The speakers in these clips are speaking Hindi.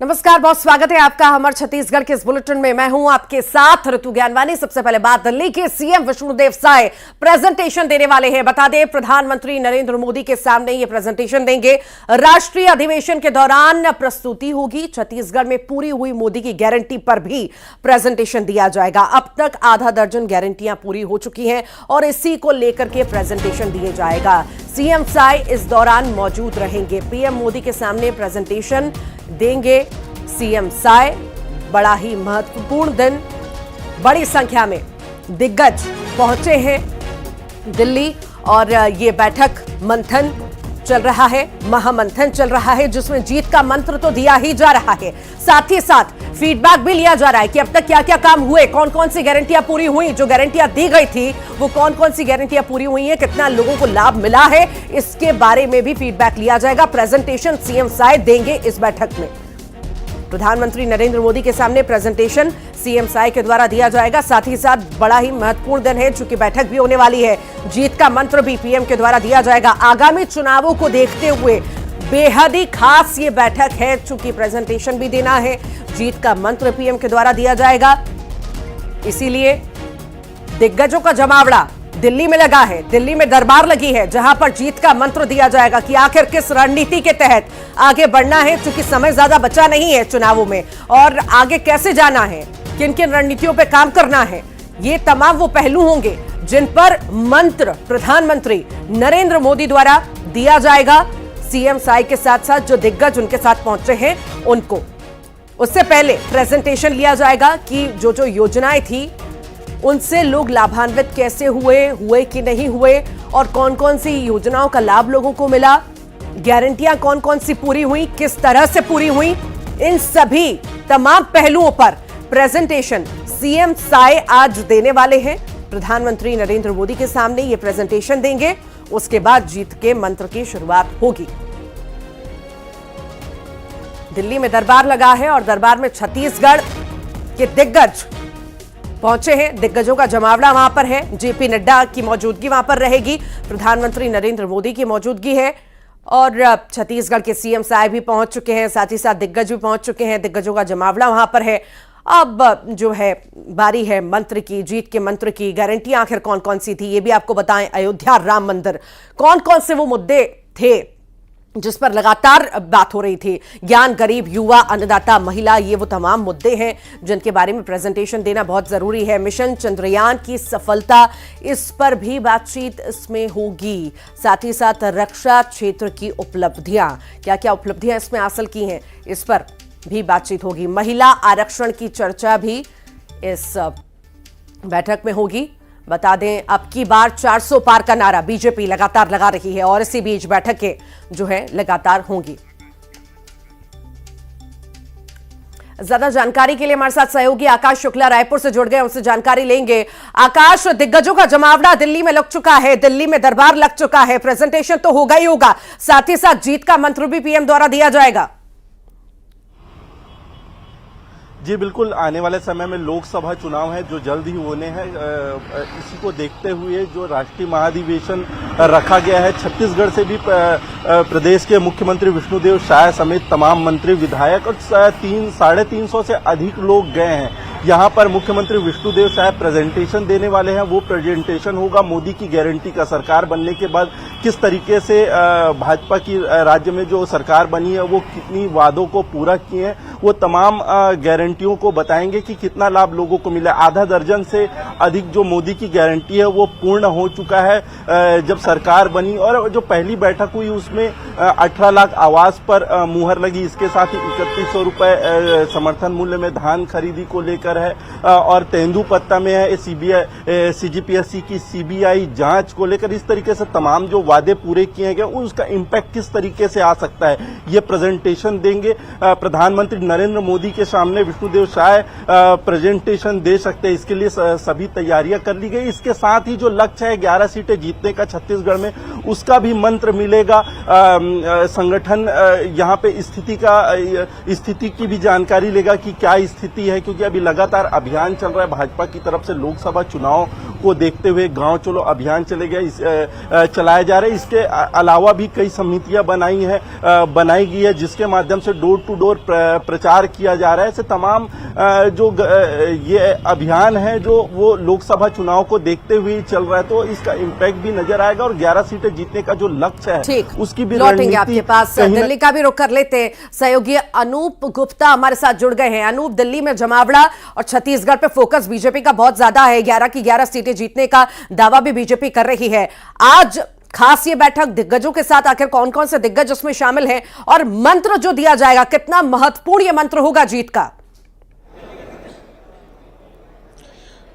नमस्कार, बहुत स्वागत है आपका हमारे छत्तीसगढ़ के इस बुलेटिन में। मैं हूं आपके साथ ऋतु ज्ञानवानी। सबसे पहले बात दिल्ली के सीएम विष्णुदेव साय प्रेजेंटेशन देने वाले हैं। बता दें, प्रधानमंत्री नरेंद्र मोदी के सामने ये प्रेजेंटेशन देंगे। राष्ट्रीय अधिवेशन के दौरान प्रस्तुति होगी। छत्तीसगढ़ में पूरी हुई मोदी की गारंटी पर भी प्रेजेंटेशन दिया जाएगा। अब तक आधा दर्जन गारंटियां पूरी हो चुकी हैं और इसी को लेकर के प्रेजेंटेशन दिया जाएगा। सीएम साय इस दौरान मौजूद रहेंगे। पीएम मोदी के सामने प्रेजेंटेशन देंगे सीएम साय। बड़ा ही महत्वपूर्ण दिन, बड़ी संख्या में दिग्गज पहुंचे हैं दिल्ली और ये बैठक मंथन चल रहा है, महामंथन चल रहा है, जिसमें जीत का मंत्र तो दिया ही जा रहा है, साथ ही साथ फीडबैक भी लिया जा रहा है कि अब तक क्या क्या काम हुए, कौन कौन सी गारंटियां पूरी हुई, जो गारंटियां दी गई थी वो कौन कौन सी गारंटियां पूरी हुई हैं, कितना लोगों को लाभ मिला है, इसके बारे में भी फीडबैक लिया जाएगा। प्रेजेंटेशन सीएम साय देंगे इस बैठक में। प्रधानमंत्री नरेंद्र मोदी के सामने प्रेजेंटेशन सीएम साय के द्वारा दिया जाएगा। साथ ही साथ बड़ा ही महत्वपूर्ण दिन है, चूंकि बैठक भी होने वाली है। जीत का मंत्र भी पीएम के द्वारा दिया जाएगा। आगामी चुनावों को देखते हुए बेहद ही खास ये बैठक है, चूंकि प्रेजेंटेशन भी देना है। जीत का मंत्र पीएम के द्वारा दिया जाएगा, इसीलिए दिग्गजों का जमावड़ा दिल्ली में लगा है। दिल्ली में दरबार लगी है, जहां पर जीत का मंत्र दिया जाएगा कि आखिर किस रणनीति के तहत आगे बढ़ना है, क्योंकि समय ज्यादा बचा नहीं है चुनावों में, और आगे कैसे जाना है, किन किन रणनीतियों पे काम करना है। ये तमाम वो पहलू होंगे जिन पर मंत्र प्रधानमंत्री नरेंद्र मोदी द्वारा दिया जाएगा सीएम साय के साथ साथ जो दिग्गज उनके साथ पहुंचे हैं उनको। उससे पहले प्रेजेंटेशन लिया जाएगा कि जो जो योजनाएं थी उनसे लोग लाभान्वित कैसे हुए कि नहीं हुए, और कौन कौन सी योजनाओं का लाभ लोगों को मिला, गारंटियां कौन कौन सी पूरी हुई, किस तरह से पूरी हुई। इन सभी तमाम पहलुओं पर प्रेजेंटेशन सीएम साय आज देने वाले हैं। प्रधानमंत्री नरेंद्र मोदी के सामने ये प्रेजेंटेशन देंगे। उसके बाद जीत के मंत्र की शुरुआत होगी। दिल्ली में दरबार लगा है और दरबार में छत्तीसगढ़ के दिग्गज पहुंचे हैं। दिग्गजों का जमावड़ा वहां पर है। जेपी नड्डा की मौजूदगी वहां पर रहेगी, प्रधानमंत्री नरेंद्र मोदी की मौजूदगी है, और छत्तीसगढ़ के सीएम साय भी पहुंच चुके हैं, साथ ही साथ दिग्गज भी पहुंच चुके हैं। दिग्गजों का जमावड़ा वहां पर है। अब जो है बारी है मंत्र की, जीत के मंत्र की। गारंटियां आखिर कौन कौन सी थी ये भी आपको बताएं। अयोध्या, राम मंदिर, कौन कौन से वो मुद्दे थे जिस पर लगातार बात हो रही थी। ज्ञान, गरीब, युवा, अन्नदाता, महिला, ये वो तमाम मुद्दे हैं जिनके बारे में प्रेजेंटेशन देना बहुत जरूरी है। मिशन चंद्रयान की सफलता, इस पर भी बातचीत इसमें होगी। साथ ही साथ रक्षा क्षेत्र की उपलब्धियां, क्या क्या उपलब्धियां इसमें हासिल की हैं, इस पर भी बातचीत होगी। महिला आरक्षण की चर्चा भी इस बैठक में होगी। बता दें, अब की बार 400 पार का नारा बीजेपी लगातार लगा रही है और इसी बीच बैठकें जो है लगातार होंगी। ज्यादा जानकारी के लिए हमारे साथ सहयोगी आकाश शुक्ला रायपुर से जुड़ गए, उनसे जानकारी लेंगे। आकाश, दिग्गजों का जमावड़ा दिल्ली में लग चुका है, दिल्ली में दरबार लग चुका है, प्रेजेंटेशन तो होगा ही होगा, साथ ही साथ जीत का मंत्र भी पीएम द्वारा दिया जाएगा। जी बिल्कुल, आने वाले समय में लोकसभा चुनाव है जो जल्द ही होने हैं। इसी को देखते हुए जो राष्ट्रीय महाधिवेशन रखा गया है, छत्तीसगढ़ से भी प्रदेश के मुख्यमंत्री विष्णुदेव साय समेत तमाम मंत्री, विधायक और 350 से अधिक लोग गए हैं। यहाँ पर मुख्यमंत्री विष्णुदेव साय प्रेजेंटेशन देने वाले हैं। वो प्रेजेंटेशन होगा मोदी की गारंटी का। सरकार बनने के बाद किस तरीके से भाजपा की राज्य में जो सरकार बनी है वो कितनी वादों को पूरा किए हैं, वो तमाम गारंटियों को बताएंगे कि कितना लाभ लोगों को मिला। आधा दर्जन से अधिक जो मोदी की गारंटी है वो पूर्ण हो चुका है जब सरकार बनी, और जो पहली बैठक हुई उसमें 18 लाख आवास पर मुहर लगी। इसके साथ ही 3100 रुपए समर्थन मूल्य में धान खरीदी को लेकर है, और तेंदुपत्ता में है सीबीआई, सीजीपीएससी की सीबीआई जांच को लेकर। इस तरीके से तमाम जो वादे पूरे किए गए उसका इम्पैक्ट किस तरीके से आ सकता है, ये प्रेजेंटेशन देंगे। प्रधानमंत्री नरेंद्र मोदी के सामने विष्णुदेव साय प्रेजेंटेशन दे सकते हैं, इसके लिए सभी तैयारियां कर ली गई। इसके साथ ही जो लक्ष्य है 11 सीटें जीतने का छत्तीसगढ़ में, उसका भी मंत्र मिलेगा। संगठन यहाँ पे स्थिति की भी जानकारी लेगा कि क्या स्थिति है, क्योंकि अभी लगातार अभियान चल रहा है भाजपा की तरफ से। लोकसभा चुनाव को देखते हुए गांव चलो अभियान चलाया जा रहा है। इसके अलावा भी कई समितियां बनाई गई है, जिसके माध्यम से डोर टू डोर प्रचार किया जा रहा है। ऐसे तमाम जो ये अभियान है जो वो लोकसभा चुनाव को देखते हुए चल रहा है, तो इसका इम्पैक्ट भी नजर आएगा और 11 सीटें जीतने का जो लक्ष्य है उसकी भी लौटेंगे आपके पास। दिल्ली का भी रुख कर लेते हैं। सहयोगी अनूप गुप्ता हमारे साथ जुड़ गए हैं। अनूप, दिल्ली में जमावड़ा और छत्तीसगढ़ पे फोकस बीजेपी का बहुत ज्यादा है। 11 की 11 सीटें जीतने का दावा भी बीजेपी कर रही है। आज खास ये बैठक दिग्गजों के साथ, आखिर कौन कौन से दिग्गज उसमें शामिल हैं और मंत्र जो दिया जाएगा कितना महत्वपूर्ण ये मंत्र होगा जीत का?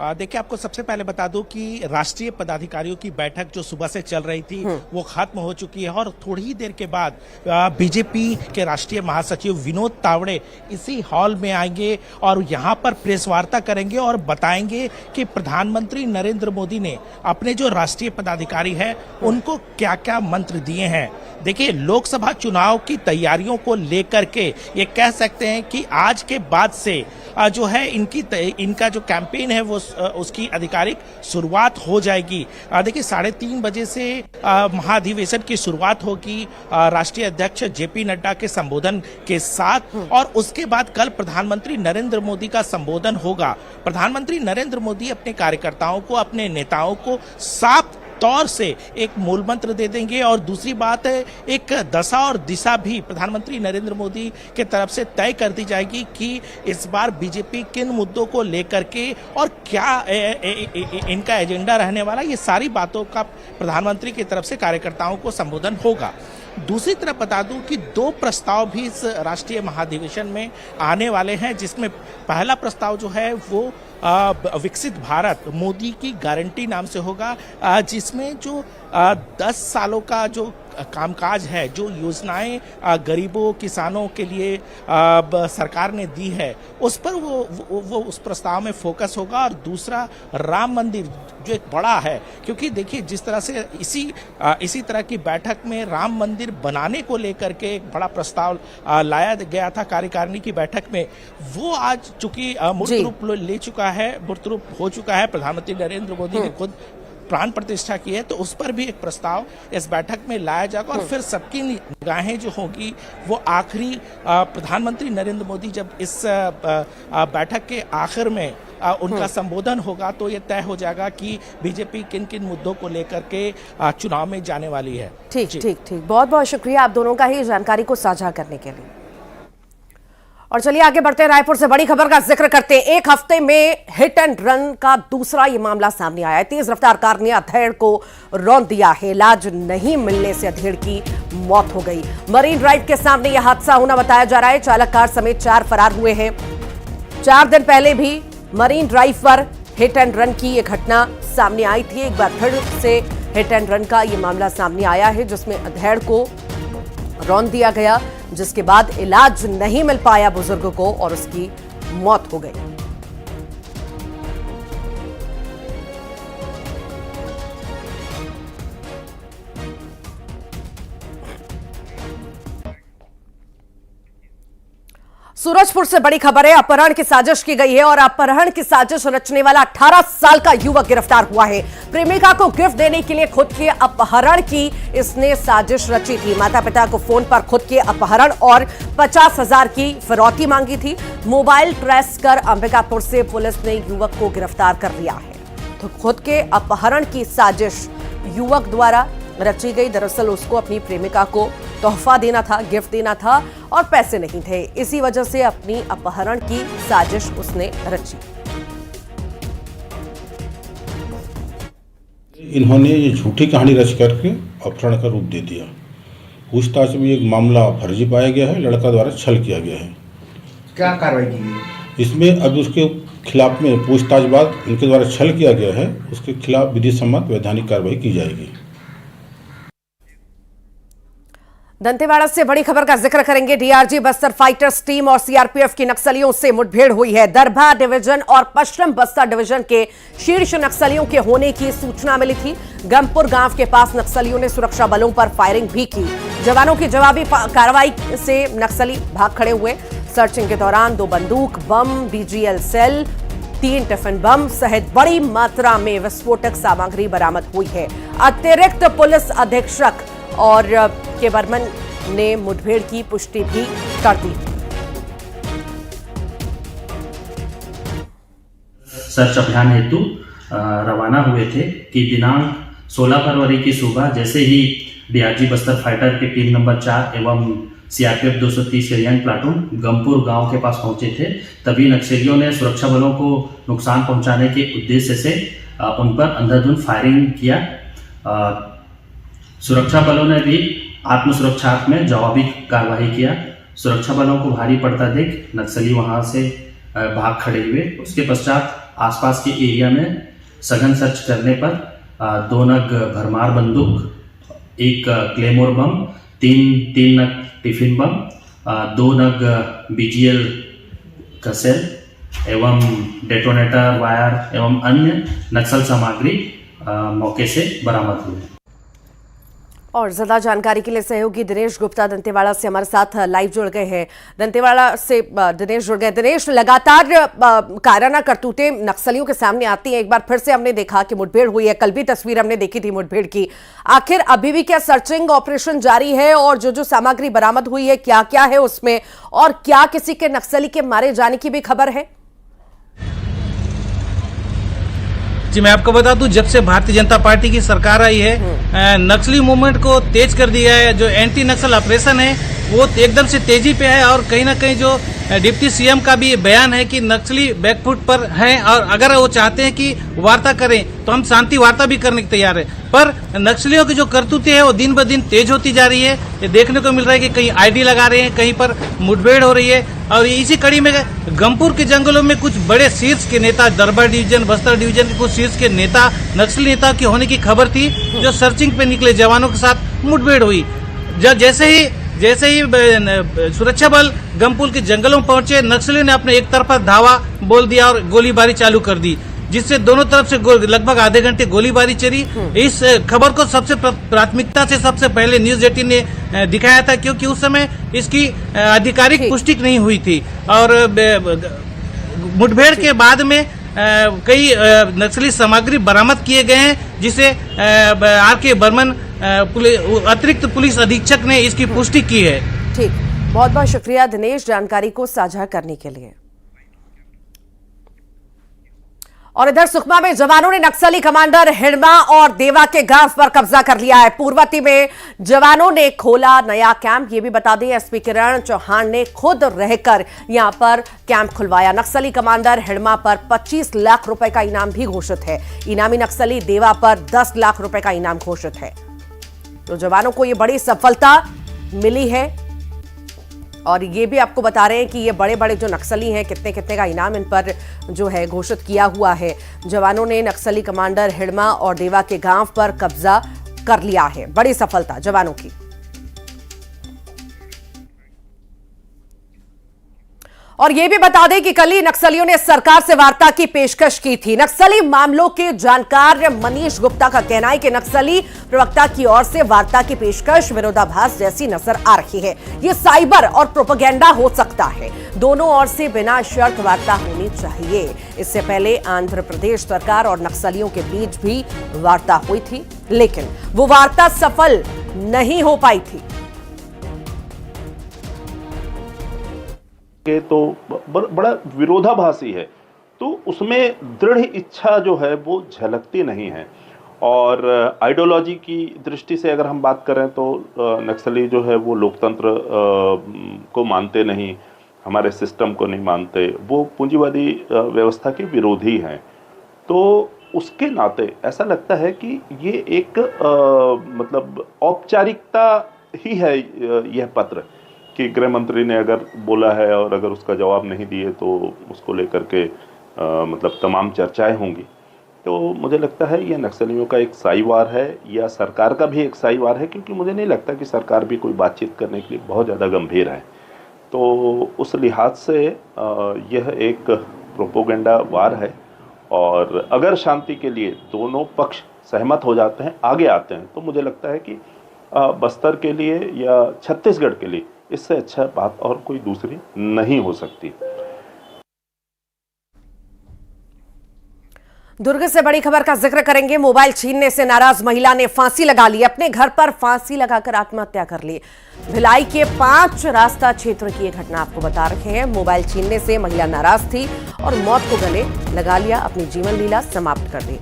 देखिए, आपको सबसे पहले बता दूं कि राष्ट्रीय पदाधिकारियों की बैठक जो सुबह से चल रही थी वो खत्म हो चुकी है और थोड़ी ही देर के बाद बीजेपी के राष्ट्रीय महासचिव विनोद तावड़े इसी हॉल में आएंगे और यहां पर प्रेस वार्ता करेंगे और बताएंगे कि प्रधानमंत्री नरेंद्र मोदी ने अपने जो राष्ट्रीय पदाधिकारी है उनको क्या क्या मंत्र दिए हैं। देखिए, लोकसभा चुनाव की तैयारियों को लेकर के ये कह सकते हैं कि आज के बाद से जो है इनका जो कैंपेन है वो उसकी आधिकारिक शुरुआत हो जाएगी। देखिए, 3:30 बजे से महाधिवेशन की शुरुआत होगी राष्ट्रीय अध्यक्ष जेपी नड्डा के संबोधन के साथ और उसके बाद कल प्रधानमंत्री नरेंद्र मोदी का संबोधन होगा। प्रधानमंत्री नरेंद्र मोदी अपने कार्यकर्ताओं को, अपने नेताओं को साफ तौर से एक मूल मंत्र दे देंगे और दूसरी बात है, एक दशा और दिशा भी प्रधानमंत्री नरेंद्र मोदी के तरफ से तय कर दी जाएगी कि इस बार बीजेपी किन मुद्दों को लेकर के और क्या इनका एजेंडा रहने वाला, ये सारी बातों का प्रधानमंत्री की तरफ से कार्यकर्ताओं को संबोधन होगा। दूसरी तरफ बता दूं कि 2 प्रस्ताव भी इस राष्ट्रीय महाधिवेशन में आने वाले हैं, जिसमें पहला प्रस्ताव जो है वो विकसित भारत मोदी की गारंटी नाम से होगा, जिसमें जो 10 सालों का जो कामकाज है, जो योजनाएं गरीबों किसानों के लिए सरकार ने दी है उस पर वो उस प्रस्ताव में फोकस होगा। और दूसरा राम मंदिर जो एक बड़ा है, क्योंकि देखिए जिस तरह से इसी तरह की बैठक में राम मंदिर बनाने को लेकर के एक बड़ा प्रस्ताव लाया गया था कार्यकारिणी की बैठक में, वो आज चूंकि मूर्त रूप ले चुका है, मूर्त रूप हो चुका है, प्रधानमंत्री नरेंद्र मोदी ने खुद प्राण प्रतिष्ठा की है, तो उस पर भी एक प्रस्ताव इस बैठक में लाया जाएगा और फिर सबकी निगाहें जो होगी वो आखिरी प्रधानमंत्री नरेंद्र मोदी जब इस बैठक के आखिर में उनका संबोधन होगा तो ये तय हो जाएगा कि बीजेपी किन किन मुद्दों को लेकर के चुनाव में जाने वाली है। ठीक। बहुत बहुत शुक्रिया आप दोनों का ही जानकारी को साझा करने के लिए। और चलिए आगे बढ़ते हैं, रायपुर से बड़ी खबर का जिक्र करते हैं। एक हफ्ते में हिट एंड रन का दूसरा ये मामला सामने आया है। तेज रफ्तार कार ने अधेड़ को रौंद दिया है। इलाज नहीं मिलने से अधेड़ की मौत हो गई। मरीन ड्राइव के सामने यह हादसा होना बताया जा रहा है। चालक कार समेत 4 फरार हुए हैं। 4 दिन पहले भी मरीन ड्राइव पर हिट एंड रन की यह घटना सामने आई थी। एक बार फिर से हिट एंड रन का यह मामला सामने आया है, जिसमें अधेड़ को रौंद दिया गया, जिसके बाद इलाज नहीं मिल पाया बुजुर्ग को और उसकी मौत हो गई। सूरजपुर से बड़ी खबर है। अपहरण की साजिश की गई है और अपहरण की साजिश रचने वाला 18 साल का युवक गिरफ्तार हुआ है। प्रेमिका को गिफ्ट देने के लिए खुद के अपहरण की इसने साजिश रची थी। माता पिता को फोन पर खुद के अपहरण और 50,000 की फिरौती मांगी थी। मोबाइल ट्रेस कर अंबिकापुर से पुलिस ने युवक को गिरफ्तार कर लिया है। तो खुद के अपहरण की साजिश युवक द्वारा रची गई। दरअसल उसको अपनी प्रेमिका को तोहफा देना था, गिफ्ट देना था और पैसे नहीं थे। इसी वजह से अपनी अपहरण की साजिश उसने रची। इन्होंने ये झूठी कहानी रच करके अपहरण का रूप दे दिया। पूछताछ में एक मामला फर्जी पाया गया है, लड़का द्वारा छल किया गया है। क्या कार्रवाई की गई? इसमें अब उसके खिलाफ में पूछताछ बाद उनके द्वारा छल किया गया है, उसके खिलाफ विधि सम्मत वैधानिक कार्रवाई की जाएगी। दंतेवाड़ा से बड़ी खबर का जिक्र करेंगे। डीआरजी बस्तर फाइटर्स टीम और सीआरपीएफ की नक्सलियों से मुठभेड़ हुई है। दरभा डिवीजन और पश्चिम बस्तर डिवीजन के शीर्ष नक्सलियों के होने की सूचना मिली थी। गमपुर गांव के पास नक्सलियों ने सुरक्षा बलों पर फायरिंग भी की। जवानों की जवाबी कार्रवाई से नक्सली भाग खड़े हुए। सर्चिंग के दौरान 2 बंदूक, बम, बीजीएल सेल 3 टिफिन बम सहित बड़ी मात्रा में विस्फोटक सामग्री बरामद हुई है। अतिरिक्त पुलिस अधीक्षक और के बर्मन ने मुठभेड़ की पुष्टि भी कर दी। सर्च अभियान हेतु रवाना हुए थे कि दिनांक 16 फरवरी की सुबह जैसे ही डीआरजी बस्तर फाइटर की टीम नंबर 4 एवं सीआरपीएफ 230 एरियन प्लाटून गमपुर गांव के पास पहुंचे थे, तभी नक्सलियों ने सुरक्षा बलों को नुकसान पहुंचाने के उद्देश्य से उन पर अंधाधुंध फायरिंग किया। सुरक्षा बलों ने भी आत्मसुरक्षा में जवाबी कार्रवाई किया। सुरक्षा बलों को भारी पड़ता देख नक्सली वहां से भाग खड़े हुए। उसके पश्चात आसपास के एरिया में सघन सर्च करने पर 2 नग भरमार बंदूक, 1 क्लेमोर बम, 3 नग टिफिन बम, 2 नग बीजीएल का सेल एवं डेटोनेटर वायर एवं अन्य नक्सल सामग्री मौके से बरामद हुई। और ज्यादा जानकारी के लिए सहयोगी दिनेश गुप्ता दंतेवाड़ा से हमारे साथ लाइव जुड़ गए हैं। दंतेवाड़ा से दिनेश जुड़ गए। दिनेश, लगातार कायराना करतूतें नक्सलियों के सामने आती हैं। एक बार फिर से हमने देखा कि मुठभेड़ हुई है, कल भी तस्वीर हमने देखी थी मुठभेड़ की। आखिर अभी भी क्या सर्चिंग ऑपरेशन जारी है और जो सामग्री बरामद हुई है क्या क्या है उसमें, और क्या किसी के नक्सली के मारे जाने की भी खबर है? जी, मैं आपको बता दूं, जब से भारतीय जनता पार्टी की सरकार आई है नक्सली मूवमेंट को तेज कर दिया है। जो एंटी नक्सल ऑपरेशन है वो एकदम से तेजी पे है और कहीं ना कहीं जो डिप्टी सीएम का भी बयान है कि नक्सली बैकफुट पर हैं और अगर वो चाहते हैं कि वार्ता करें तो हम शांति वार्ता भी करने को तैयार है। पर नक्सलियों की जो करतूतें है वो दिन ब दिन तेज होती जा रही है। ये देखने को मिल रहा है कि कहीं आईडी लगा रहे हैं, कहीं पर मुठभेड़ हो रही है। और इसी कड़ी में गमपुर के जंगलों में कुछ बड़े शीर्ष के नेता, दरबार डिवीजन, बस्तर डिवीजन के कुछ शीर्ष के नेता, नक्सली नेता की होने की खबर थी, जो सर्चिंग पे निकले जवानों के साथ मुठभेड़ हुई। जैसे ही सुरक्षा बल गमपुर के जंगलों में पहुंचे, नक्सलियों ने अपने एक तरफा धावा बोल दिया और गोलीबारी चालू कर दी, जिससे दोनों तरफ से लगभग आधे घंटे गोलीबारी चली। इस खबर को सबसे प्राथमिकता से सबसे पहले न्यूज 18 ने दिखाया था, क्योंकि उस समय इसकी आधिकारिक पुष्टि नहीं हुई थी। और मुठभेड़ के बाद में कई नक्सली सामग्री बरामद किए गए हैं, जिसे आर.के. बर्मन अतिरिक्त पुलिस अधीक्षक ने इसकी पुष्टि की है। ठीक, बहुत बहुत शुक्रिया दिनेश जानकारी को साझा करने के लिए। और इधर सुकमा में जवानों ने नक्सली कमांडर हिड़मा और देवा के गांव पर कब्जा कर लिया है। पूर्वती में जवानों ने खोला नया कैंप। ये भी बता दें, एसपी किरण चौहान ने खुद रहकर यहां पर कैंप खुलवाया। नक्सली कमांडर हिड़मा पर 25 लाख रुपए का इनाम भी घोषित है। इनामी नक्सली देवा पर 10 लाख रुपए का इनाम घोषित है। तो जवानों को ये बड़ी सफलता मिली है। और ये भी आपको बता रहे हैं कि ये बड़े बड़े जो नक्सली हैं, कितने कितने का इनाम इन पर जो है घोषित किया हुआ है। जवानों ने नक्सली कमांडर हिड़मा और देवा के गांव पर कब्जा कर लिया है। बड़ी सफलता जवानों की। और यह भी बता दें कि कल ही नक्सलियों ने सरकार से वार्ता की पेशकश की थी। नक्सली मामलों के जानकार मनीष गुप्ता का कहना है कि नक्सली प्रवक्ता की ओर से वार्ता की पेशकश विरोधाभास जैसी नजर आ रही है। यह साइबर और प्रोपेगेंडा हो सकता है। दोनों ओर से बिना शर्त वार्ता होनी चाहिए। इससे पहले आंध्र प्रदेश सरकार और नक्सलियों के बीच भी वार्ता हुई थी, लेकिन वो वार्ता सफल नहीं हो पाई थी। के तो बड़ा विरोधाभासी है, तो उसमें दृढ़ इच्छा जो है वो झलकती नहीं है। और आइडियोलॉजी की दृष्टि से अगर हम बात करें तो नक्सली जो है वो लोकतंत्र को मानते नहीं, हमारे सिस्टम को नहीं मानते, वो पूंजीवादी व्यवस्था के विरोधी हैं। तो उसके नाते ऐसा लगता है कि ये एक मतलब औपचारिकता ही है यह पत्र, कि गृह मंत्री ने अगर बोला है और अगर उसका जवाब नहीं दिए तो उसको लेकर के मतलब तमाम चर्चाएं होंगी। तो मुझे लगता है यह नक्सलियों का एक साईवार है या सरकार का भी एक साईवार है, क्योंकि मुझे नहीं लगता कि सरकार भी कोई बातचीत करने के लिए बहुत ज़्यादा गंभीर है। तो उस लिहाज से यह एक प्रोपोगेंडा वार है। और अगर शांति के लिए दोनों पक्ष सहमत हो जाते हैं, आगे आते हैं, तो मुझे लगता है कि बस्तर के लिए या छत्तीसगढ़ के लिए इससे अच्छा बात और कोई दूसरी नहीं हो सकती। दुर्ग से बड़ी खबर का जिक्र करेंगे। मोबाइल छीनने से नाराज महिला ने फांसी लगा ली। अपने घर पर फांसी लगाकर आत्महत्या कर ली। भिलाई के 5 रास्ता क्षेत्र की यह घटना आपको बता रहे हैं। मोबाइल छीनने से महिला नाराज थी और मौत को गले लगा लिया। अपनी जीवन लीला समाप्त कर दी।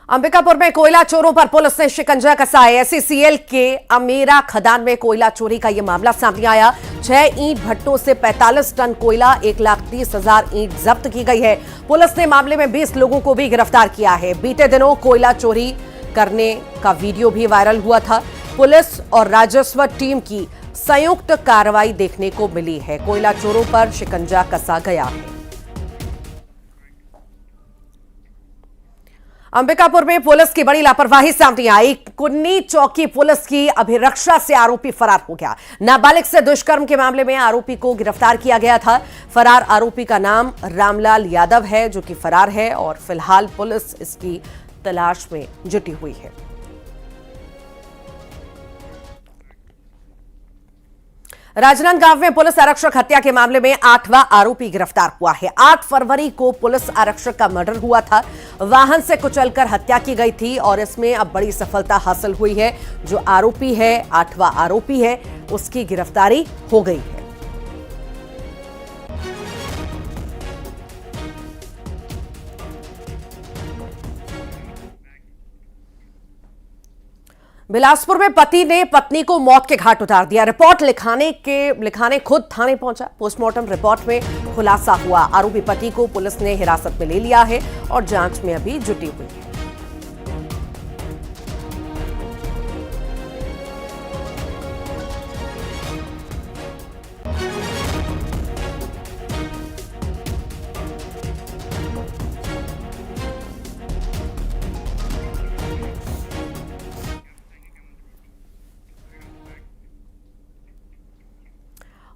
अंबिकापुर में कोयला चोरों पर पुलिस ने शिकंजा कसा है। एसईसीएल के अमेरा खदान में कोयला चोरी का यह मामला सामने आया। 6 ईंट भट्टों से 45 टन कोयला 1,30,000 ईंट जब्त की गई है। पुलिस ने मामले में 20 लोगों को भी गिरफ्तार किया है। बीते दिनों कोयला चोरी करने का वीडियो भी वायरल हुआ था। पुलिस और राजस्व टीम की संयुक्त कार्रवाई देखने को मिली है। कोयला चोरों पर शिकंजा कसा गया है। अंबिकापुर में पुलिस की बड़ी लापरवाही सामने आई। कुन्नी चौकी पुलिस की अभिरक्षा से आरोपी फरार हो गया। नाबालिग से दुष्कर्म के मामले में आरोपी को गिरफ्तार किया गया था। फरार आरोपी का नाम रामलाल यादव है, जो कि फरार है और फिलहाल पुलिस इसकी तलाश में जुटी हुई है। राजनांदगांव में पुलिस आरक्षक हत्या के मामले में 8वां आरोपी गिरफ्तार हुआ है। 8 फरवरी को पुलिस आरक्षक का मर्डर हुआ था। वाहन से कुचलकर हत्या की गई थी और इसमें अब बड़ी सफलता हासिल हुई है। जो आरोपी है, 8वां आरोपी है, उसकी गिरफ्तारी हो गई है। बिलासपुर में पति ने पत्नी को मौत के घाट उतार दिया। रिपोर्ट लिखाने खुद थाने पहुंचा। पोस्टमार्टम रिपोर्ट में खुलासा हुआ। आरोपी पति को पुलिस ने हिरासत में ले लिया है और जांच में अभी जुटी हुई है।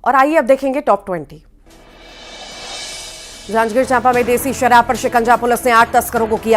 और आइए अब देखेंगे टॉप 20। जांजगीर चांपा में देसी शराब पर शिकंजा। पुलिस ने 8 तस्करों को किया